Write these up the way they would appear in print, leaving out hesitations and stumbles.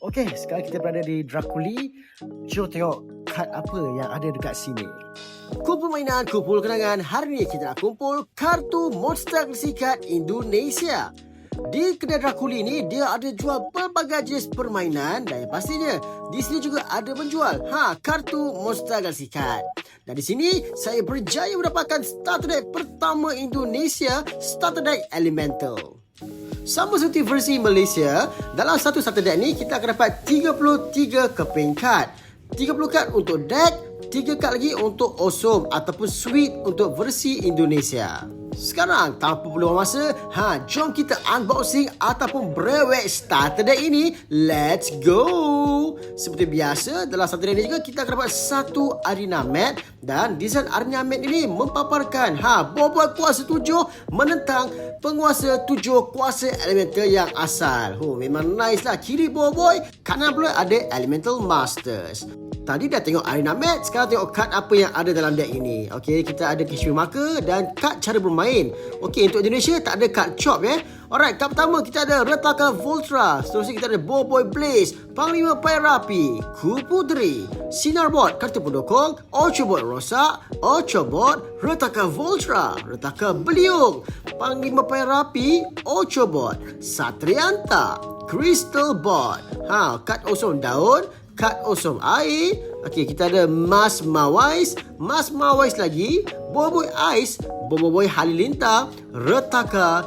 Okey, sekarang kita berada di Drakuli. Jom tengok kad apa yang ada dekat sini. Kumpul mainan, kumpul kenangan. Hari ni kita nak kumpul kartu Monster Galaxy Card Indonesia. Di kedai Drakuli ni dia ada jual pelbagai jenis permainan dan yang pastinya di sini juga ada menjual kartu Monster Galaxy Card. Dan di sini saya berjaya mendapatkan starter deck pertama Indonesia, starter deck Elemental. Sama seperti versi Malaysia, dalam satu starter deck ni kita akan dapat 33 keping kad. 30 kad untuk deck, 3 kad lagi untuk awesome ataupun sweet untuk versi Indonesia. Sekarang tanpa perlu masa, jom kita unboxing ataupun brewek starter deck ini. Let's go! Seperti biasa, dalam starter deck ini juga kita akan dapat satu arena mat dan desain arena mat ini mempaparkan boboiboy kuasa 7 menentang penguasa 7 kuasa elemental yang asal. Memang nice lah. Kiri boboiboy, kanan pula ada elemental masters. Tadi dah tengok arena mat, sekarang tengok kad apa yang ada dalam deck ini. Okey, kita ada history marker dan kad cara bermain. Okey, untuk Indonesia tak ada kad chop Alright, kad pertama kita ada Retaka Voltra. Seterusnya kita ada Boboiboy Blaze, Panglima Pairapi, Kupudri, Sinarbot, kartu pendukung, Ultrabot rosak, Ultrabot, Retaka Voltra, Retaka Beliung, Panglima Pairapi, Ultrabot, Satrianta, Crystal Bot. Kad awesome daun, kad awesome air. Okey, kita ada Mas Mawais lagi, Boboiboy Ice, Boboiboy Halilintar, Retaka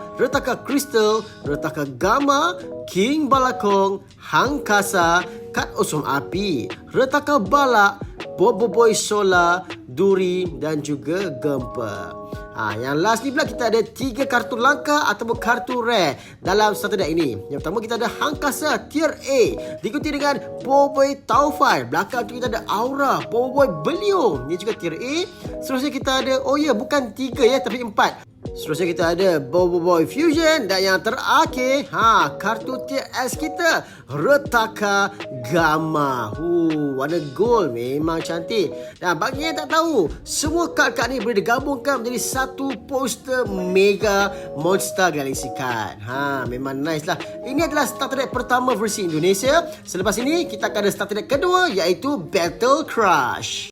Crystal, Retaka Gamma, King Balakong, Hangkasa, kad awesome api, Retaka Balak, Boboiboy Solar, Duri dan juga Gempa. Yang last ni pula kita ada 3 kartu langka ataupun kartu rare dalam starter deck ini. Yang pertama kita ada Hangkasa Tier A, diikuti dengan Boboiboy Taufan. Belakang tu kita ada Aura, Boboiboy Beliung, ni juga Tier A. Seterusnya kita ada, bukan 3 tapi 4. Seterusnya kita ada Boboiboy Fusion dan yang terakhir kartu Tier S kita Retaka Gamma. Warna gold, memang cantik. Dan bagi yang tak tahu, semua kad-kad ni boleh digabungkan menjadi satu poster mega Monster Galaxy Card. Memang nice lah. Ini adalah starter deck pertama versi Indonesia. Selepas ini kita akan ada starter deck kedua, iaitu Battle Crush.